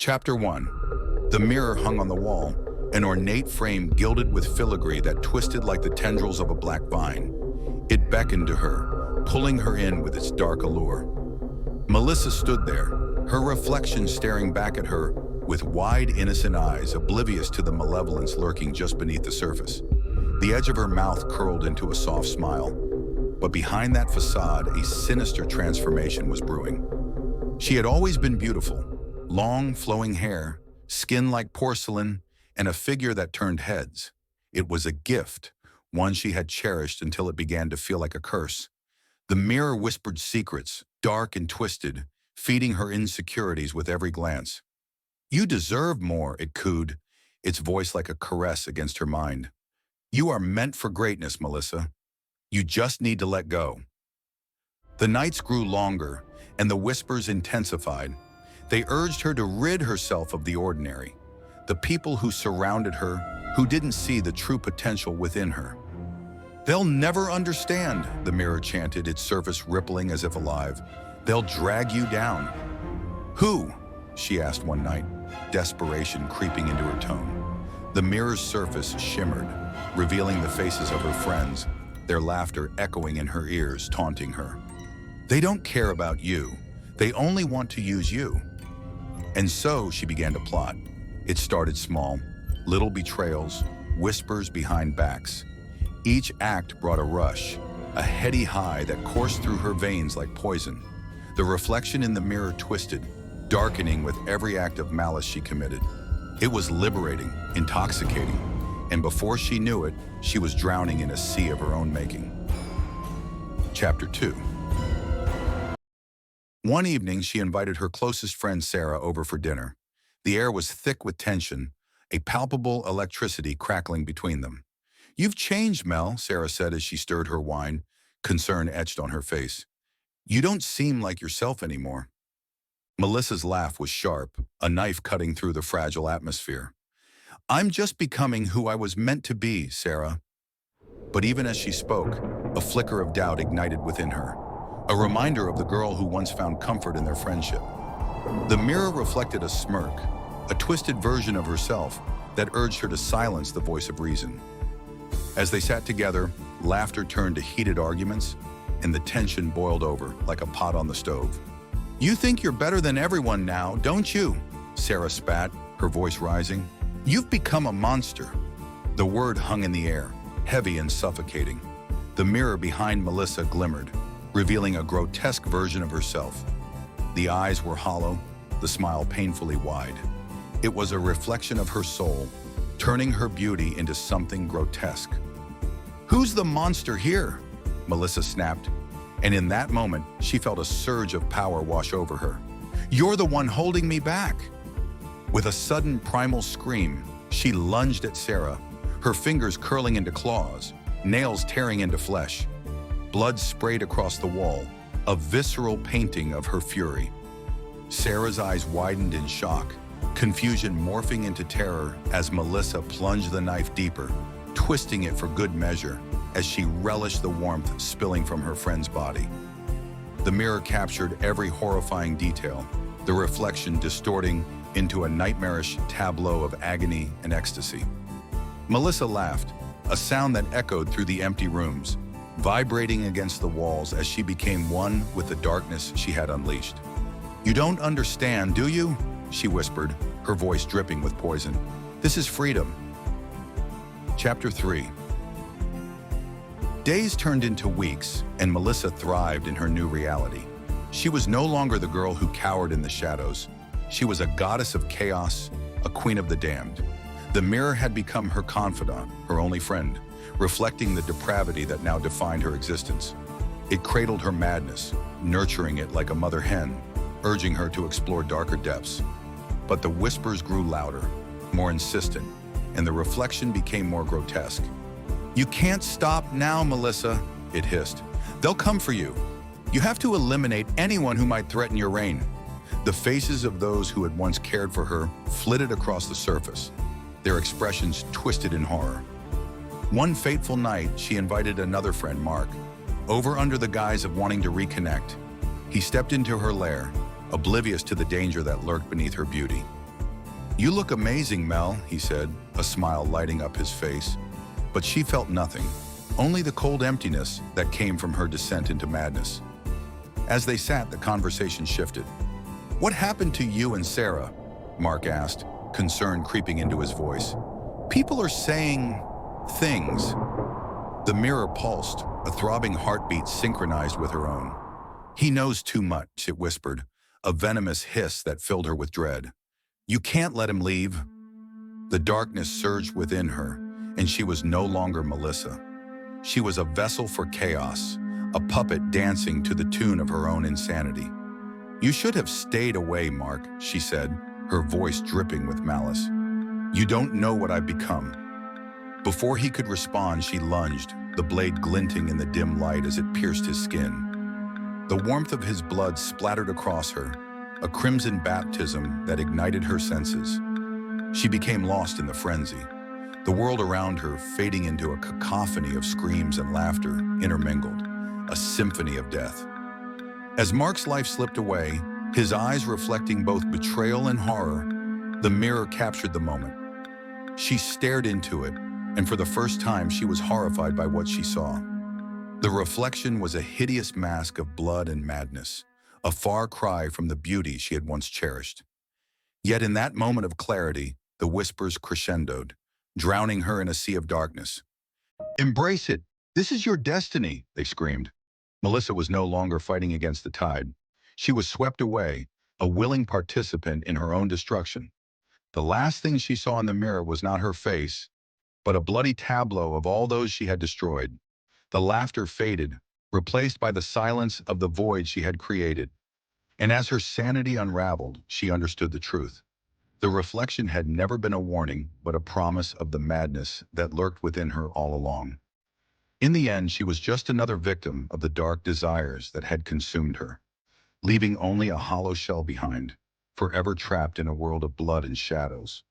Chapter 1. The mirror hung on the wall, an ornate frame gilded with filigree that twisted like the tendrils of a black vine. It beckoned to her, pulling her in with its dark allure. Melissa stood there, her reflection staring back at her with wide, innocent eyes, oblivious to the malevolence lurking just beneath the surface. The edge of her mouth curled into a soft smile, but behind that facade, a sinister transformation was brewing. She had always been beautiful, long, flowing hair, skin like porcelain, and a figure that turned heads. It was a gift, one she had cherished until it began to feel like a curse. The mirror whispered secrets, dark and twisted, feeding her insecurities with every glance. "You deserve more," it cooed, its voice like a caress against her mind. "You are meant for greatness, Melissa. You just need to let go." The nights grew longer, and the whispers intensified. They urged her to rid herself of the ordinary, the people who surrounded her, who didn't see the true potential within her. "They'll never understand," the mirror chanted, its surface rippling as if alive. "They'll drag you down." "Who?" she asked one night, desperation creeping into her tone. The mirror's surface shimmered, revealing the faces of her friends, their laughter echoing in her ears, taunting her. "They don't care about you. They only want to use you." And so she began to plot. It started small, little betrayals, whispers behind backs. Each act brought a rush, a heady high that coursed through her veins like poison. The reflection in the mirror twisted, darkening with every act of malice she committed. It was liberating, intoxicating, and before she knew it, she was drowning in a sea of her own making. Chapter 2. One evening, she invited her closest friend Sarah over for dinner. The air was thick with tension, a palpable electricity crackling between them. "You've changed, Mel," Sarah said as she stirred her wine, concern etched on her face. "You don't seem like yourself anymore." Melissa's laugh was sharp, a knife cutting through the fragile atmosphere. "I'm just becoming who I was meant to be, Sarah." But even as she spoke, a flicker of doubt ignited within her, a reminder of the girl who once found comfort in their friendship. The mirror reflected a smirk, a twisted version of herself that urged her to silence the voice of reason. As they sat together, laughter turned to heated arguments, and the tension boiled over like a pot on the stove. "You think you're better than everyone now, don't you?" Sarah spat, her voice rising. "You've become a monster." The word hung in the air, heavy and suffocating. The mirror behind Melissa glimmered, revealing a grotesque version of herself. The eyes were hollow, the smile painfully wide. It was a reflection of her soul, turning her beauty into something grotesque. "Who's the monster here?" Melissa snapped, and in that moment, she felt a surge of power wash over her. "You're the one holding me back." With a sudden primal scream, she lunged at Sarah, her fingers curling into claws, nails tearing into flesh. Blood sprayed across the wall, a visceral painting of her fury. Sarah's eyes widened in shock, confusion morphing into terror as Melissa plunged the knife deeper, twisting it for good measure as she relished the warmth spilling from her friend's body. The mirror captured every horrifying detail, the reflection distorting into a nightmarish tableau of agony and ecstasy. Melissa laughed, a sound that echoed through the empty rooms, vibrating against the walls as she became one with the darkness she had unleashed. "You don't understand, do you?" she whispered, her voice dripping with poison. "This is freedom." Chapter 3. Days turned into weeks, and Melissa thrived in her new reality. She was no longer the girl who cowered in the shadows. She was a goddess of chaos, a queen of the damned. The mirror had become her confidant, her only friend, reflecting the depravity that now defined her existence. It cradled her madness, nurturing it like a mother hen, urging her to explore darker depths. But the whispers grew louder, more insistent, and the reflection became more grotesque. "You can't stop now, Melissa," it hissed. "They'll come for you. You have to eliminate anyone who might threaten your reign." The faces of those who had once cared for her flitted across the surface, their expressions twisted in horror. One fateful night, she invited another friend, Mark, over under the guise of wanting to reconnect. He stepped into her lair, oblivious to the danger that lurked beneath her beauty. "You look amazing, Mel," he said, a smile lighting up his face. But she felt nothing, only the cold emptiness that came from her descent into madness. As they sat, the conversation shifted. "What happened to you and Sarah?" Mark asked, concern creeping into his voice. "People are saying things." The mirror pulsed, a throbbing heartbeat synchronized with her own. "He knows too much," it whispered, a venomous hiss that filled her with dread. "You can't let him leave." The darkness surged within her, and she was no longer Melissa. She was a vessel for chaos, a puppet dancing to the tune of her own insanity. "You should have stayed away, Mark," she said, her voice dripping with malice. "You don't know what I've become." Before he could respond, she lunged, the blade glinting in the dim light as it pierced his skin. The warmth of his blood splattered across her, a crimson baptism that ignited her senses. She became lost in the frenzy, the world around her fading into a cacophony of screams and laughter intermingled, a symphony of death. As Mark's life slipped away, his eyes reflecting both betrayal and horror, the mirror captured the moment. She stared into it, and for the first time she was horrified by what she saw. The reflection was a hideous mask of blood and madness, a far cry from the beauty she had once cherished. Yet in that moment of clarity, the whispers crescendoed, drowning her in a sea of darkness. "Embrace it! This is your destiny!" they screamed. Melissa was no longer fighting against the tide. She was swept away, a willing participant in her own destruction. The last thing she saw in the mirror was not her face, but a bloody tableau of all those she had destroyed. The laughter faded, replaced by the silence of the void she had created. And as her sanity unraveled, she understood the truth. The reflection had never been a warning, but a promise of the madness that lurked within her all along. In the end, she was just another victim of the dark desires that had consumed her, leaving only a hollow shell behind, forever trapped in a world of blood and shadows.